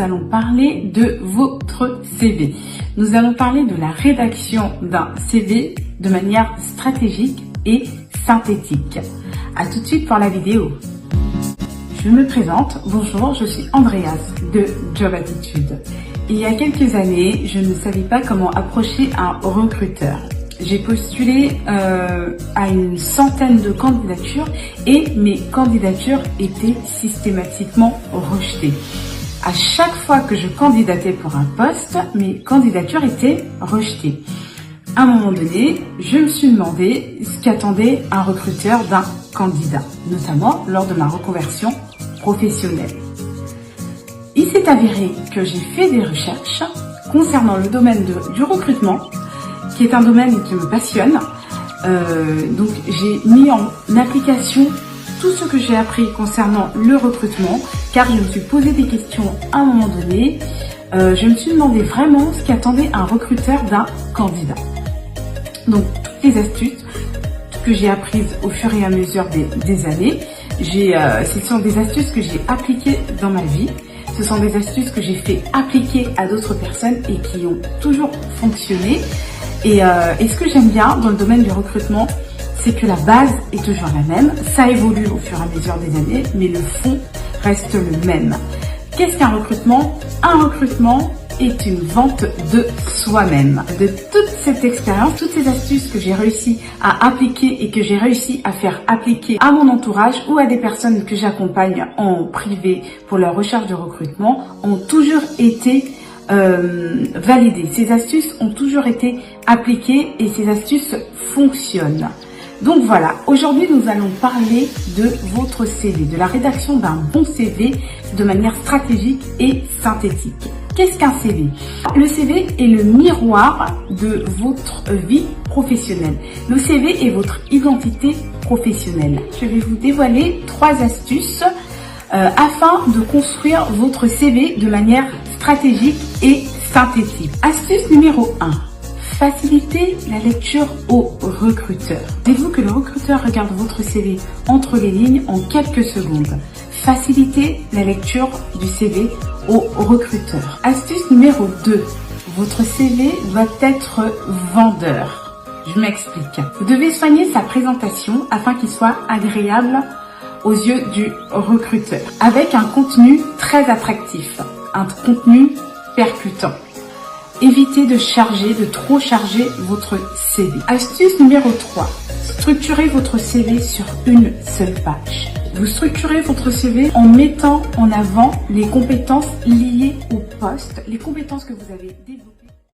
allons parler de votre CV. Nous allons parler de la rédaction d'un CV de manière stratégique et synthétique. À tout de suite pour la vidéo. Je me présente, bonjour, je suis Andreas de Job Attitude. Il y a quelques années, je ne savais pas comment approcher un recruteur. J'ai postulé à une centaine de candidatures et mes candidatures étaient systématiquement rejetées. À chaque fois que je candidatais pour un poste, mes candidatures étaient rejetées. À un moment donné, je me suis demandé ce qu'attendait un recruteur d'un candidat, notamment lors de ma reconversion professionnelle. Il s'est avéré que j'ai fait des recherches concernant le domaine du recrutement, qui est un domaine qui me passionne. Donc j'ai mis en application tout ce que j'ai appris concernant le recrutement, car je me suis posé des questions à un moment donné. Je me suis demandé vraiment ce qu'attendait un recruteur d'un candidat. Donc toutes les astuces que j'ai apprises au fur et à mesure des années, ce sont des astuces que j'ai appliquées dans ma vie. Ce sont des astuces que j'ai fait appliquer à d'autres personnes et qui ont toujours fonctionné. Et ce que j'aime bien dans le domaine du recrutement, c'est que la base est toujours la même. Ça évolue au fur et à mesure des années, mais le fond reste le même. Qu'est-ce qu'un recrutement? Un recrutement est une vente de soi-même. De toute cette expérience, toutes ces astuces que j'ai réussi à appliquer et que j'ai réussi à faire appliquer à mon entourage ou à des personnes que j'accompagne en privé pour leur recherche de recrutement, ont toujours été validées. Ces astuces ont toujours été appliquées et ces astuces fonctionnent. Donc voilà, aujourd'hui nous allons parler de votre CV, de la rédaction d'un bon CV de manière stratégique et synthétique. Qu'est-ce qu'un CV? Le CV est le miroir de votre vie professionnelle. Le CV est votre identité professionnelle. Je vais vous dévoiler 3 astuces afin de construire votre CV de manière stratégique et synthétique. Astuce numéro 1. Facilitez la lecture au recruteur. Dites-vous que le recruteur regarde votre CV entre les lignes en quelques secondes. Facilitez la lecture du CV au recruteur. Astuce numéro 2. Votre CV doit être vendeur. Je m'explique. Vous devez soigner sa présentation afin qu'il soit agréable aux yeux du recruteur, avec un contenu très attractif, un contenu percutant. Évitez de trop charger votre CV. Astuce numéro 3. Structurez votre CV sur une seule page. Vous structurez votre CV en mettant en avant les compétences liées au poste, les compétences que vous avez développées.